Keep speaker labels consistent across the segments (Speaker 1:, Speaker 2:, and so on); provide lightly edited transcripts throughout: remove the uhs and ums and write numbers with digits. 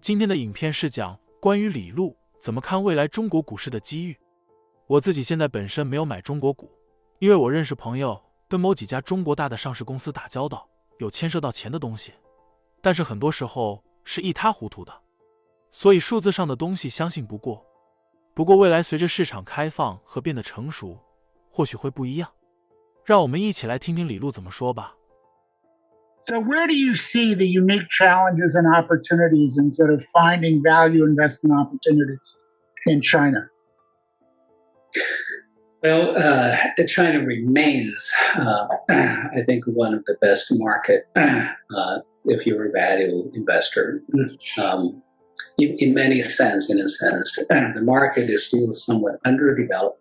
Speaker 1: 今天的影片是讲关于李路怎么看未来中国股市的机遇。我自己现在本身没有买中国股，因为我认识朋友跟某几家中国大的上市公司打交道，有牵涉到钱的东西，但是很多时候是一塌糊涂的，所以数字上的东西相信不过。不过未来随着市场开放和变得成熟，或许会不一样。让我们一起来听听李路怎么说吧。
Speaker 2: So where do you see the unique challenges and opportunities in sort of finding value investment opportunities in China?
Speaker 3: Well, China remains, I think, one of the best market if you're a value investor. In a sense, the market is still somewhat underdeveloped.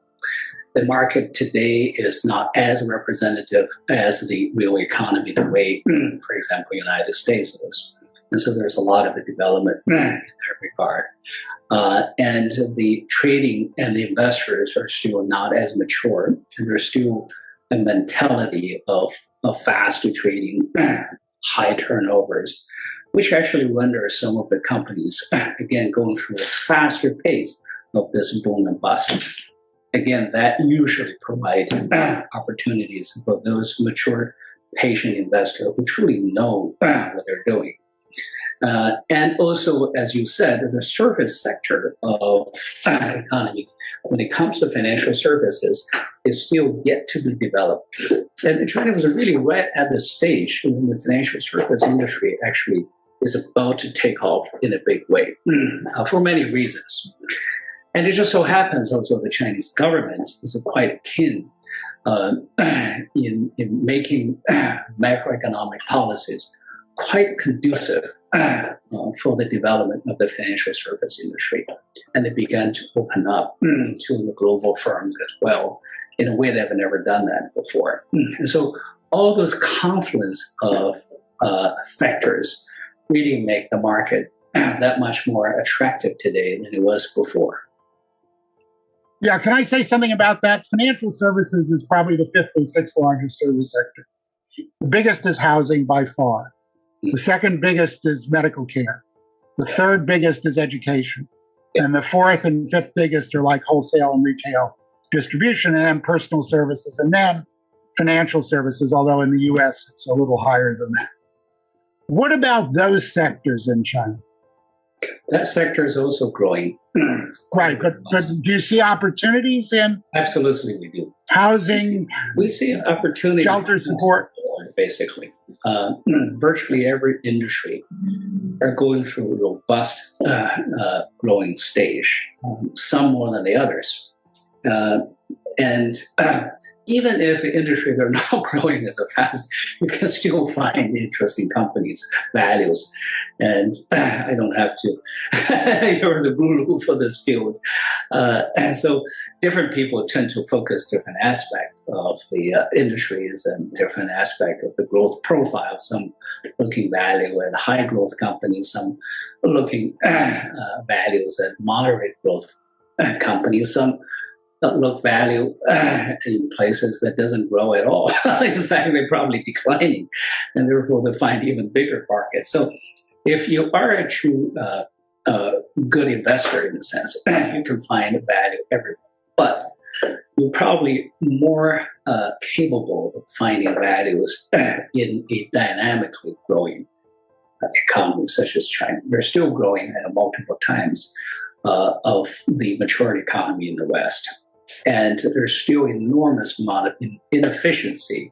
Speaker 3: The market today is not as representative as the real economy the way, for example, United States is. And so there's a lot of development in that regard. And the trading and the investors are still not as mature. And there's still a mentality of fast trading, high turnovers, which actually renders some of the companies, again, going through a faster pace of this boom and bust. Again, that usually provides opportunities for those mature, patient investors who truly know what they're doing. And also, as you said, the service sector of economy, when it comes to financial services, is still yet to be developed. And China was really right at the stage when the financial service industry actually is about to take off in a big way for many reasons. And it just so happens also the Chinese government is quite keen in making macroeconomic policies quite conducive for the development of the financial service industry. And they began to open up to the global firms as well in a way they've never done that before. And so all those confluence of factors really make the market that much more attractive today than it was before.
Speaker 2: Yeah, can I say something about that? Financial services is probably the fifth or sixth largest service sector. The biggest is housing by far. The second biggest is medical care. The third biggest is education. And the fourth and fifth biggest are like wholesale and retail distribution, and then personal services, and then financial services, although in the US it's a little higher than that. What about those sectors in China?
Speaker 3: That sector is also growing.
Speaker 2: Right, but do you see opportunities in?
Speaker 3: Absolutely, we do.
Speaker 2: Housing?
Speaker 3: We see an opportunity.
Speaker 2: Shelter support?
Speaker 3: Basically. Virtually every industry are going through a robust growing stage, some more than the others. And even if industries are not growing as fast, you can still find interesting companies, values. And I don't have to, you're the guru for this field. And so different people tend to focus different aspects of the industries and different aspects of the growth profile. Some looking value at high growth companies, some looking values at moderate growth companies, some look value in places that doesn't grow at all. In fact, they're probably declining, and therefore they find even bigger markets. So if you are a true good investor in a sense, you can find value everywhere. But you're probably more capable of finding values in a dynamically growing economy such as China. They're still growing at multiple times of the mature economy in the West. And there's still enormous amount of inefficiency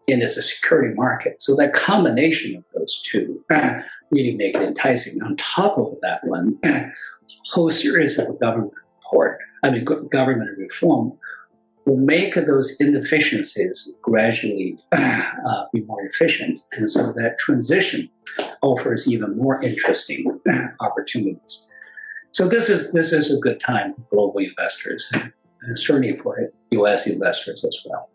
Speaker 3: in the security market. So that combination of those two really make it enticing. On top of that one, whole series of government reform will make those inefficiencies gradually be more efficient. And so that transition offers even more interesting opportunities. So this is a good time for global investors, and certainly for U.S. investors as well.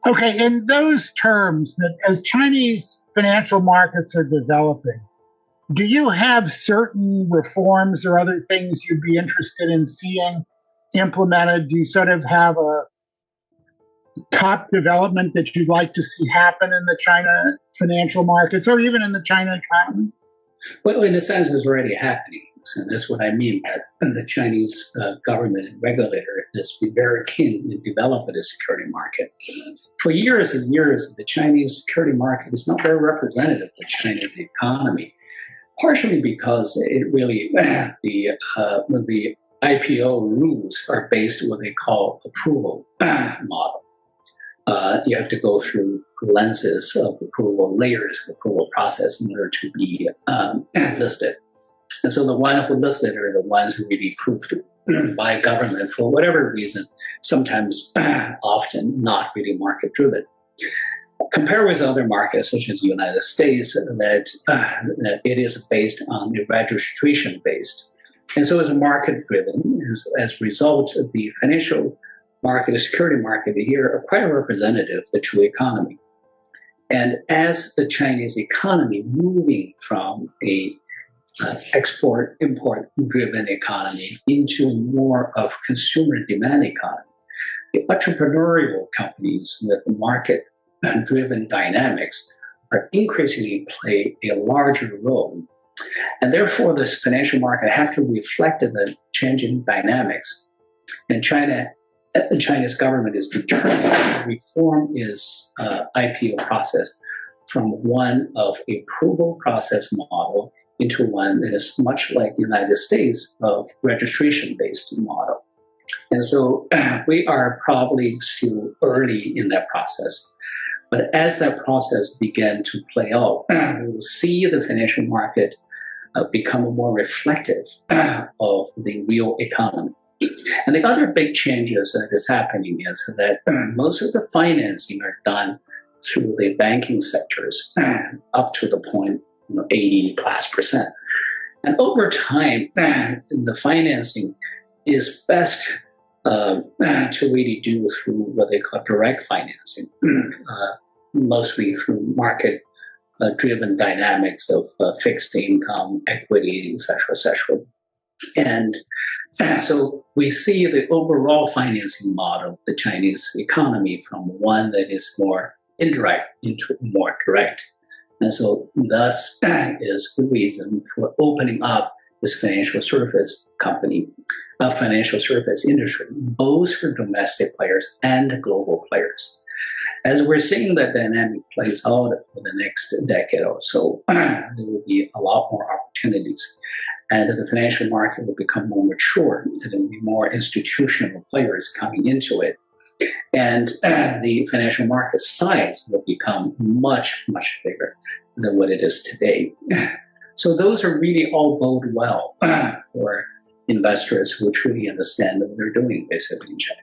Speaker 2: Okay, in those terms, that as Chinese financial markets are developing, do you have certain reforms or other things you'd be interested in seeing implemented? Do you sort of have a top development that you'd like to see happen in the China financial markets or even in the China economy?
Speaker 3: Well, in a sense, it's already happening. And that's what I mean by the Chinese government and regulator has been very keen in developing the security market. For years and years, the Chinese security market is not very representative of the Chinese economy, partially because it really, the IPO rules are based on what they call approval model. You have to go through lenses of approval, layers of approval process in order to be listed. And so the ones who listed are the ones who really approved by government for whatever reason, sometimes often not really market driven. Compare with other markets such as the United States that it is based on the registration based. And so it's market driven. As a result, the financial market, the security market here are quite representative of the true economy. And as the Chinese economy moving from a export-import driven economy into more of consumer demand economy, the entrepreneurial companies with market-driven dynamics are increasingly play a larger role. And therefore, this financial market have to reflect the changing dynamics. And the Chinese government is determined to reform its IPO process from one of approval process model into one that is much like the United States of registration-based model. And so we are probably still early in that process. But as that process began to play out, we will see the financial market become more reflective of the real economy. And the other big changes that is happening is that most of the financing are done through the banking sectors up to the point 80+%. And over time, the financing is best to really do through what they call direct financing, mostly through market-driven dynamics of fixed income, equity, et cetera, And so we see the overall financing model of the Chinese economy from one that is more indirect into more direct. And so thus is the reason for opening up this financial service industry, both for domestic players and global players. As we're seeing that dynamic plays out for the next decade or so, there will be a lot more opportunities. And the financial market will become more mature, and there will be more institutional players coming into it. And the financial market size will become much, much bigger than what it is today. So those are really all bode well for investors who truly understand what they're doing basically in China.